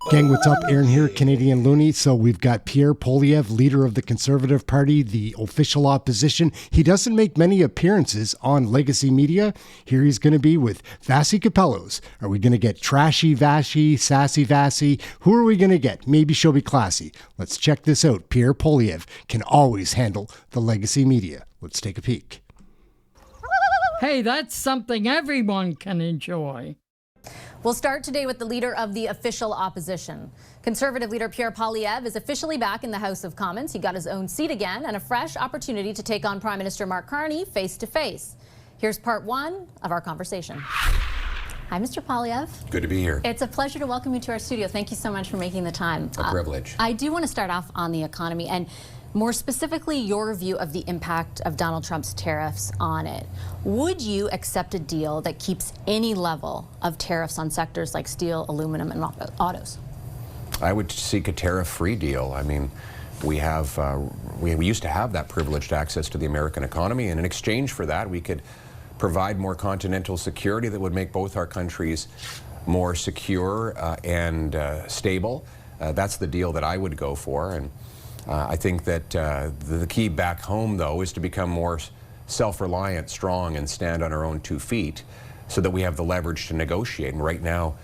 Gang, what's up? Aaron here, Canadian Looney. So we've got Pierre Poilievre, leader of the Conservative Party, the official opposition. He doesn't make many appearances on legacy media. Here he's going to be with Vassy Kapelos. Are we going to get trashy Vassy, sassy Vassy? Who are we going to get? Maybe she'll be classy. Let's check this out. Pierre Poilievre can always handle the legacy media. Let's take a peek. Hey, that's something everyone can enjoy. We'll start today with the leader of the official opposition. Conservative leader Pierre Poilievre is officially back in the House of Commons. He got his own seat again and a fresh opportunity to take on Prime Minister Mark Carney face to face. Here's part one of our conversation. Hi, Mr. Poilievre. Good to be here. It's a pleasure to welcome you to our studio. Thank you so much for making the time. A privilege. I do want to start off on the economy and more specifically your view of the impact of Donald Trump's tariffs on it. Would you accept a deal that keeps any level of tariffs on sectors like steel, aluminum, and autos? I would seek a tariff-free deal. I mean, we used to have that privileged access to the American economy, and in exchange for that, we could provide more continental security that would make both our countries more secure and stable. That's the deal that I would go for. And I think that the key back home, though, is to become more self-reliant, strong, and stand on our own 2 feet so that we have the leverage to negotiate. And right now,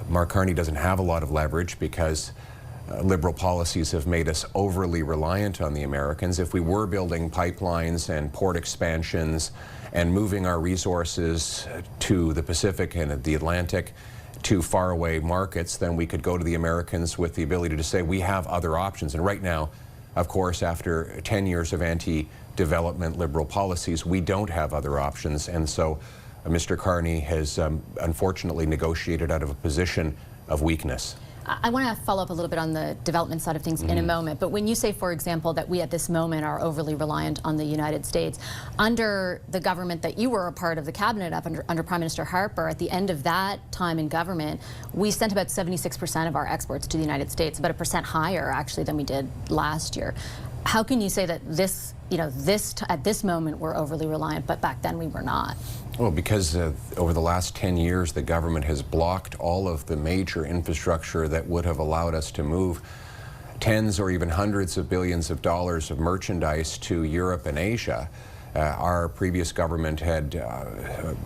Mark Carney doesn't have a lot of leverage because liberal policies have made us overly reliant on the Americans. If we were building pipelines and port expansions and moving our resources to the Pacific and the Atlantic, to faraway markets, then we could go to the Americans with the ability to say we have other options. And right now, of course, after 10 years of anti-development liberal policies, we don't have other options. And so Mr. Carney has unfortunately negotiated out of a position of weakness. I want to follow up a little bit on the development side of things in a moment, but when you say, for example, that we at this moment are overly reliant on the United States, under the government that you were a part of, the cabinet under Prime Minister Harper, at the end of that time in government, we sent about 76% of our exports to the United States, about 1% higher actually than we did last year. How can you say that this, at this moment we're overly reliant, but back then we were not? Well, because over the last 10 years, the government has blocked all of the major infrastructure that would have allowed us to move tens or even hundreds of billions of dollars of merchandise to Europe and Asia. Our previous government had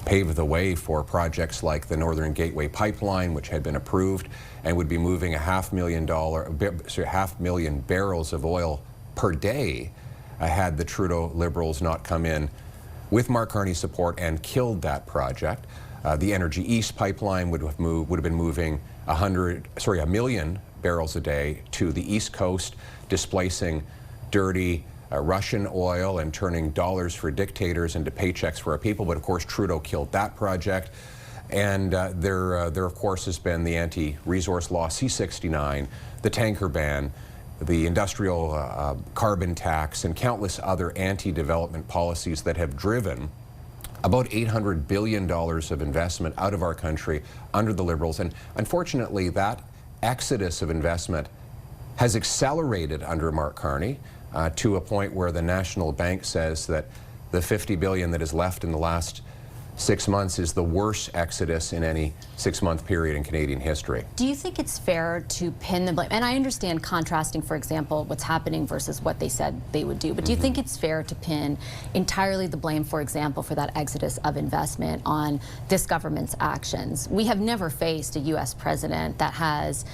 paved the way for projects like the Northern Gateway Pipeline, which had been approved and would be moving 500,000 barrels of oil per day had the Trudeau Liberals not come in with Mark Carney's support and killed that project. The Energy East pipeline would have been moving 1 million barrels a day to the East Coast, displacing dirty Russian oil and turning dollars for dictators into paychecks for our people. But of course, Trudeau killed that project. And there of course has been the anti-resource law C-69, the tanker ban, the industrial carbon tax, and countless other anti-development policies that have driven about $800 billion of investment out of our country under the Liberals. And unfortunately, that exodus of investment has accelerated under Mark Carney to a point where the National Bank says that the $50 billion that is left in the last 6 months is the worst exodus in any 6-month period in Canadian history. Do you think it's fair to pin the blame? And I understand contrasting, for example, what's happening versus what they said they would do, but do you think it's fair to pin entirely the blame, for example, for that exodus of investment on this government's actions? We have never faced a U.S. president that has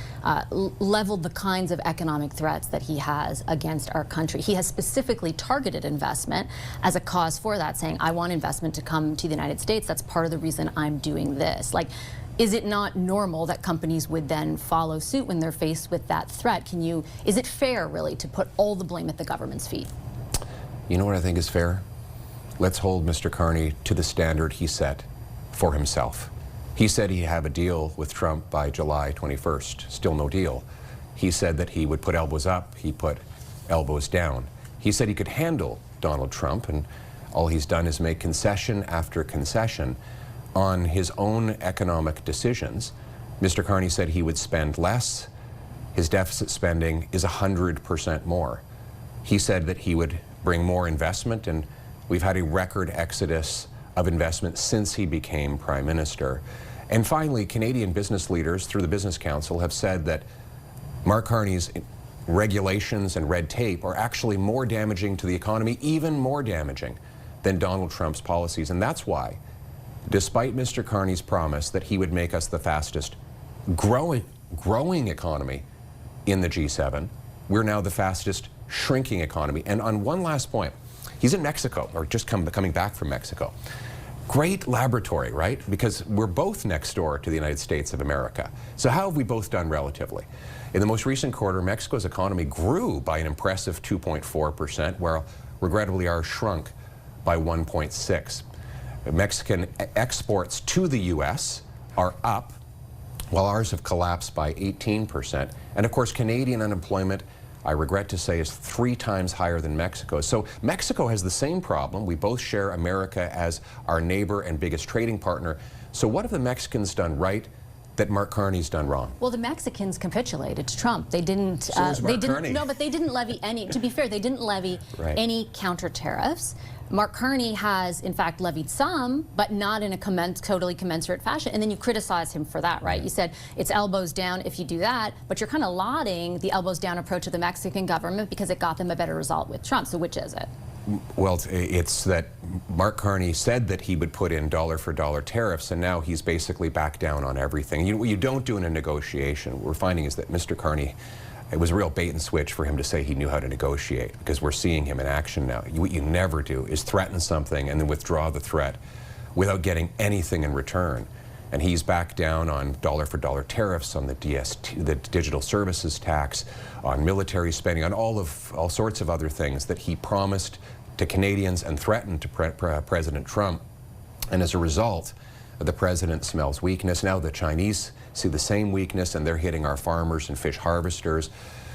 leveled the kinds of economic threats that he has against our country. He has specifically targeted investment as a cause for that, saying, I want investment to come to the United States. That's part of the reason I'm doing this. Like, is it not normal that companies would then follow suit when they're faced with that threat? Is it fair, really, to put all the blame at the government's feet? You know what I think is fair? Let's hold Mr. Carney to the standard he set for himself. He said he'd have a deal with Trump by July 21st. Still no deal. He said that he would put elbows up. He put elbows down. He said he could handle Donald Trump, and all he's done is make concession after concession on his own economic decisions. Mr. Carney said he would spend less. His deficit spending is 100% more. He said that he would bring more investment, and we've had a record exodus of investment since he became Prime Minister. And finally, Canadian business leaders through the Business Council have said that Mark Carney's regulations and red tape are actually more damaging to the economy, even more damaging than Donald Trump's policies. And that's why, despite Mr. Carney's promise that he would make us the fastest growing economy in the G7, we're now the fastest shrinking economy. And on one last point, he's in Mexico, or just coming back from Mexico. Great laboratory, right? Because we're both next door to the United States of America. So how have we both done relatively? In the most recent quarter, Mexico's economy grew by an impressive 2.4%, while regrettably ours shrunk by 1.6%. Mexican exports to the U.S. are up, while ours have collapsed by 18%. And of course, Canadian unemployment, I regret to say, is 3 times higher than Mexico. So Mexico has the same problem. We both share America as our neighbor and biggest trading partner. So what have the Mexicans done right that Mark Carney's done wrong? Well, the Mexicans capitulated to Trump. They didn't. So does Mark Carney. No, but they didn't levy any. To be fair, they didn't levy any counter tariffs. Mark Carney has, in fact, levied some, but not in a totally commensurate fashion. And then you criticize him for that, right? You said it's elbows down if you do that, but you're kind of lauding the elbows down approach of the Mexican government because it got them a better result with Trump. So which is it? Well, it's that Mark Carney said that he would put in dollar-for-dollar tariffs, and now he's basically backed down on everything. What you don't do in a negotiation, what we're finding is that Mr. Carney, it was a real bait and switch for him to say he knew how to negotiate, because we're seeing him in action now. What you never do is threaten something and then withdraw the threat without getting anything in return. And he's back down on dollar-for-dollar tariffs, on the the digital services tax, on military spending, on all sorts of other things that he promised to Canadians and threatened to President Trump. And as a result, the president smells weakness. Now the Chinese see the same weakness, and they're hitting our farmers and fish harvesters.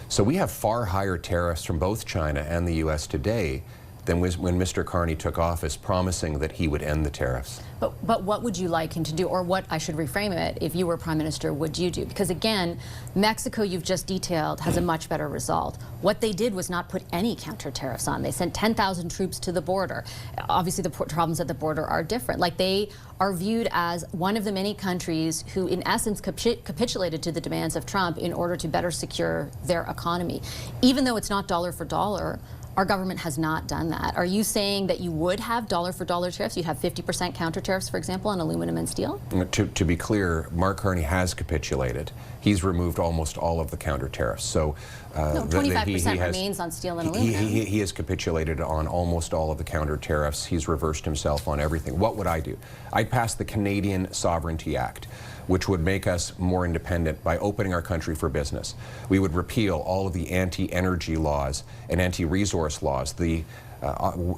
So we have far higher tariffs from both China and the U.S. today than when Mr. Carney took office, promising that he would end the tariffs. But what would you like him to do, or what, I should reframe it, if you were Prime Minister, would you do? Because again, Mexico, you've just detailed, has a much better result. What they did was not put any counter tariffs on. They sent 10,000 troops to the border. Obviously, the problems at the border are different. Like, they are viewed as one of the many countries who, in essence, capitulated to the demands of Trump in order to better secure their economy. Even though it's not dollar for dollar, our government has not done that. Are you saying that you would have dollar-for-dollar tariffs? You'd have 50% counter tariffs, for example, on aluminum and steel? To be clear, Mark Carney has capitulated. He's removed almost all of the counter tariffs. So no, 25% remains on steel and aluminum. He has capitulated on almost all of the counter tariffs. He's reversed himself on everything. What would I do? I'd pass the Canadian Sovereignty Act, which would make us more independent by opening our country for business. We would repeal all of the anti-energy laws and anti-resource laws, the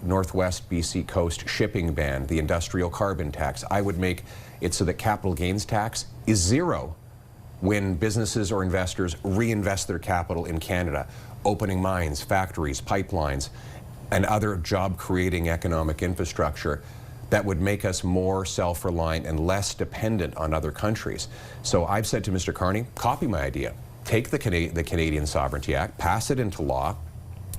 Northwest BC Coast shipping ban, the industrial carbon tax. I would make it so that capital gains tax is zero when businesses or investors reinvest their capital in Canada, opening mines, factories, pipelines, and other job-creating economic infrastructure that would make us more self-reliant and less dependent on other countries. So I've said to Mr. Carney, copy my idea. Take the Canadian Sovereignty Act, pass it into law.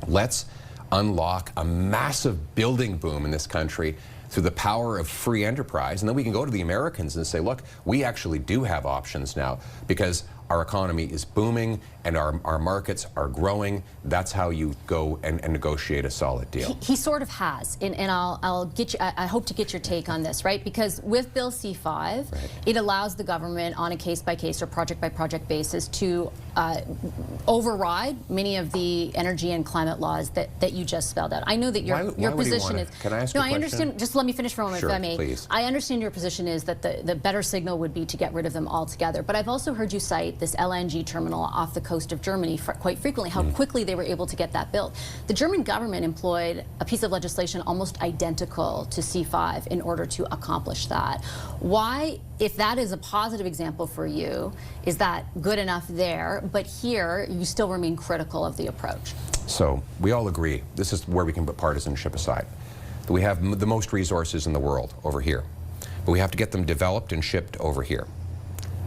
Let's unlock a massive building boom in this country through the power of free enterprise. And then we can go to the Americans and say, look, we actually do have options now because our economy is booming and our markets are growing. That's how you go and negotiate a solid deal. He sort of has, and I'll get you. I hope to get your take on this, right? Because with Bill C-5, it allows the government on a case-by-case or project-by-project basis to override many of the energy and climate laws that you just spelled out. I know that your position is. Can I ask no, a question? I understand. Just let me finish for a moment, sure, if I may. Please. I understand your position is that the better signal would be to get rid of them altogether. But I've also heard you cite this LNG terminal off the coast of Germany quite frequently, how quickly they were able to get that built. The German government employed a piece of legislation almost identical to C-5 in order to accomplish that. Why, if that is a positive example for you, is that good enough there, but here you still remain critical of the approach? So we all agree, this is where we can put partisanship aside, that we have the most resources in the world over here, but we have to get them developed and shipped over here.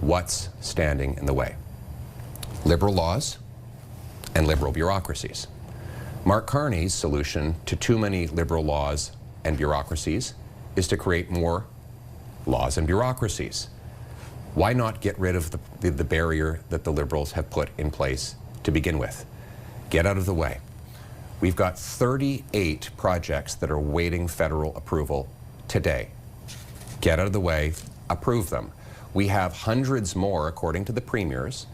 What's standing in the way? Liberal laws and liberal bureaucracies. Mark Carney's solution to too many liberal laws and bureaucracies is to create more laws and bureaucracies. Why not get rid of the barrier that the Liberals have put in place to begin with? Get out of the way. We've got 38 projects that are waiting federal approval today. Get out of the way, approve them. We have hundreds more, according to the premiers,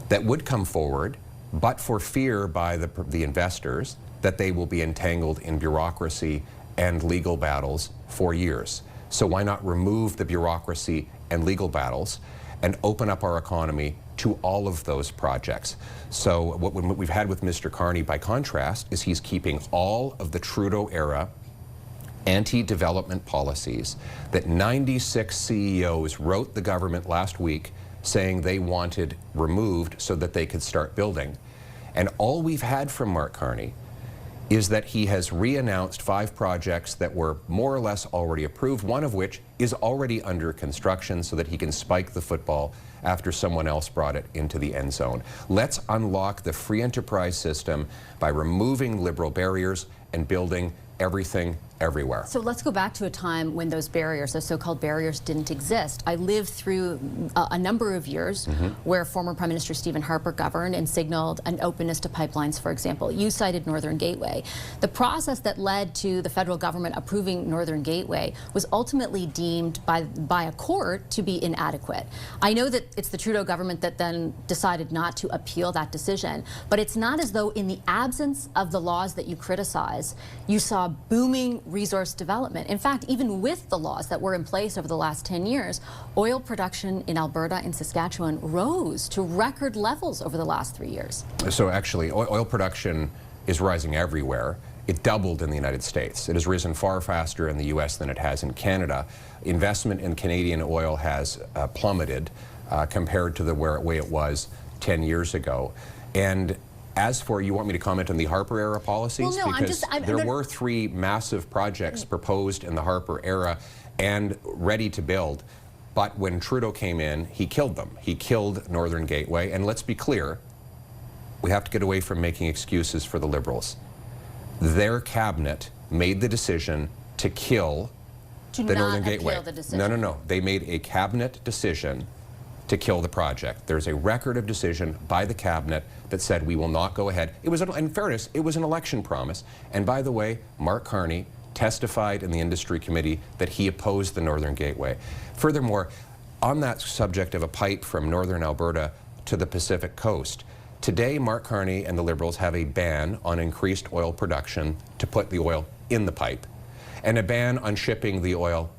that would come forward, but for fear by the investors that they will be entangled in bureaucracy and legal battles for years. So why not remove the bureaucracy and legal battles and open up our economy to all of those projects? So what we've had with Mr. Carney, by contrast, is he's keeping all of the Trudeau-era anti-development policies that 96 CEOs wrote the government last week saying they wanted removed so that they could start building. And all we've had from Mark Carney is that he has re-announced 5 projects that were more or less already approved, one of which is already under construction so that he can spike the football after someone else brought it into the end zone. Let's unlock the free enterprise system by removing liberal barriers and building everything everywhere. So let's go back to a time when those barriers, those so-called barriers, didn't exist. I lived through a number of years where former Prime Minister Stephen Harper governed and signaled an openness to pipelines, for example. You cited Northern Gateway. The process that led to the federal government approving Northern Gateway was ultimately deemed by a court to be inadequate. I know that it's the Trudeau government that then decided not to appeal that decision, but it's not as though in the absence of the laws that you criticize, you saw booming resource development. In fact, even with the laws that were in place over the last 10 years, oil production in Alberta and Saskatchewan rose to record levels over the last 3 years. So actually, oil production is rising everywhere. It doubled in the United States. It has risen far faster in the US than it has in Canada. Investment in Canadian oil has plummeted compared to the way it was 10 years ago. And as for, you want me to comment on the Harper era policies? Well, no, because there were 3 massive projects proposed in the Harper era and ready to build. But when Trudeau came in, he killed them. He killed Northern Gateway. And let's be clear, we have to get away from making excuses for the Liberals. Their cabinet made the decision to kill the Northern Gateway. No. They made a cabinet decision to kill the project. There's a record of decision by the cabinet that said we will not go ahead. It was, in fairness, it was an election promise. And by the way, Mark Carney testified in the industry committee that he opposed the Northern Gateway. Furthermore, on that subject of a pipe from northern Alberta to the Pacific coast, today Mark Carney and the Liberals have a ban on increased oil production to put the oil in the pipe, and a ban on shipping the oil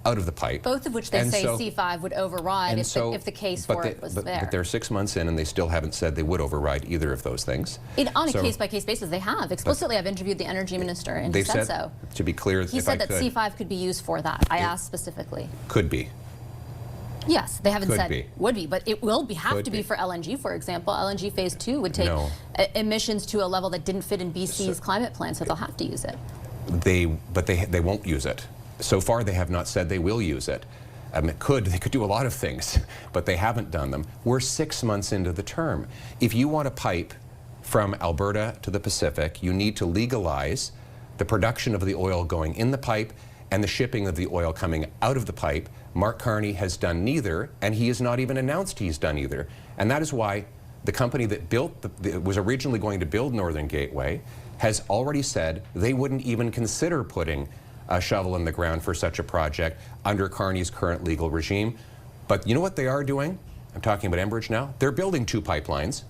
out of the pipe. Both of which they say C5 would override if the case for it was there. But they're 6 months in and they still haven't said they would override either of those things. On a case-by-case basis, they have. Explicitly, I've interviewed the energy minister and he said so. To be clear, he said that C5 could be used for that. I asked specifically. Could be. Yes, they haven't said would be, but it will have to be for LNG, for example. LNG phase 2 would take emissions to a level that didn't fit in BC's climate plan, so they'll have to use it. They won't use it. So far, they have not said they will use it. They could do a lot of things, but they haven't done them. We're 6 months into the term. If you want a pipe from Alberta to the Pacific, you need to legalize the production of the oil going in the pipe and the shipping of the oil coming out of the pipe. Mark Carney has done neither, and he has not even announced he's done either. And that is why the company that was originally going to build Northern Gateway has already said they wouldn't even consider putting a shovel in the ground for such a project under Carney's current legal regime. But you know what they are doing? I'm talking about Enbridge now. They're building 2 pipelines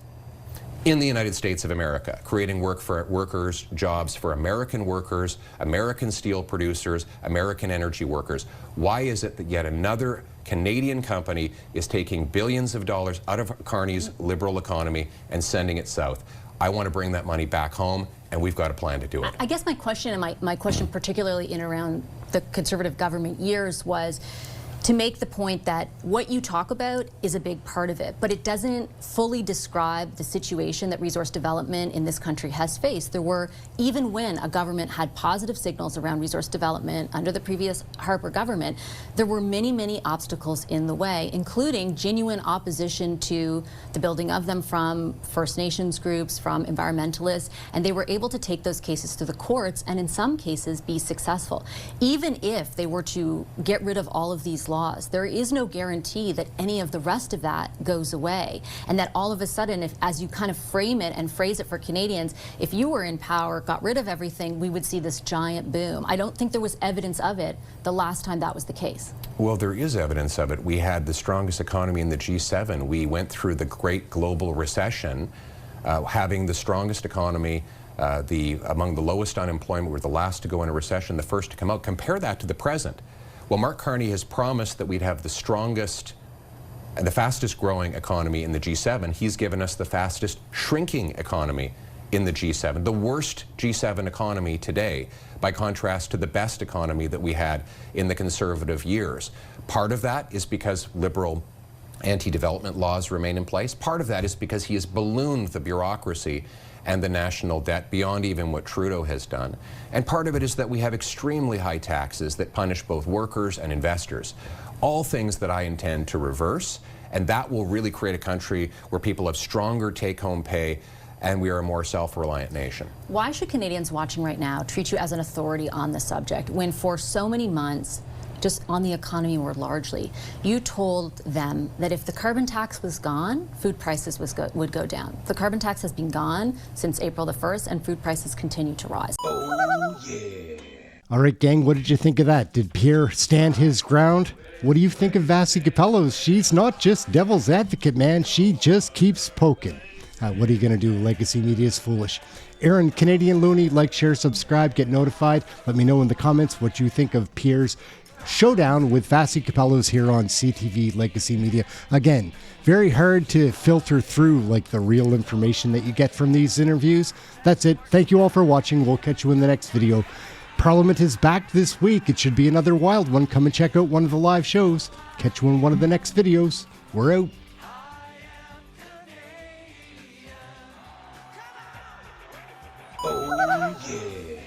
in the United States of America, creating workers, jobs for American workers, American steel producers, American energy workers. Why is it that yet another Canadian company is taking billions of dollars out of Carney's liberal economy and sending it south? I want to bring that money back home, and we've got a plan to do it. I guess my question, and my question particularly in around the Conservative government years, was to make the point that what you talk about is a big part of it, but it doesn't fully describe the situation that resource development in this country has faced. There were, even when a government had positive signals around resource development under the previous Harper government, there were many, many obstacles in the way, including genuine opposition to the building of them from First Nations groups, from environmentalists, and they were able to take those cases to the courts and in some cases be successful. Even if they were to get rid of all of these these laws. There is no guarantee that any of the rest of that goes away, and that all of a sudden, if, as you kind of frame it and phrase it for Canadians, if you were in power, got rid of everything, we would see this giant boom. I don't think there was evidence of it the last time that was the case. Well, there is evidence of it. We had the strongest economy in the G7. We went through the great global recession, having the strongest economy, among the lowest unemployment. We're the last to go into recession, the first to come out. Compare that to the present. Well, Mark Carney has promised that we'd have the strongest and the fastest growing economy in the G7. He's given us the fastest shrinking economy in the G7, the worst G7 economy today, by contrast to the best economy that we had in the Conservative years. Part of that is because liberal anti-development laws remain in place. Part of that is because he has ballooned the bureaucracy and the national debt beyond even what Trudeau has done. And part of it is that we have extremely high taxes that punish both workers and investors. All things that I intend to reverse, and that will really create a country where people have stronger take-home pay and we are a more self-reliant nation. Why should Canadians watching right now treat you as an authority on the subject when for so many months, just on the economy more largely, you told them that if the carbon tax was gone, food prices would go down? The carbon tax has been gone since April the 1st, and food prices continue to rise. Oh, yeah. All right, gang, what did you think of that? Did Pierre stand his ground? What do you think of Vassy Kapelos? She's not just devil's advocate, man. She just keeps poking. What are you going to do? Legacy media is foolish. Aaron, Canadian Looney, like, share, subscribe, get notified. Let me know in the comments what you think of Pierre's showdown with Vassy Kapelos here on CTV Legacy Media. Again, very hard to filter through like the real information that you get from these interviews. That's it. Thank you all for watching. We'll catch you in the next video. Parliament is back this week. It should be another wild one. Come and check out one of the live shows. Catch you in one of the next videos. We're out. Oh, yeah.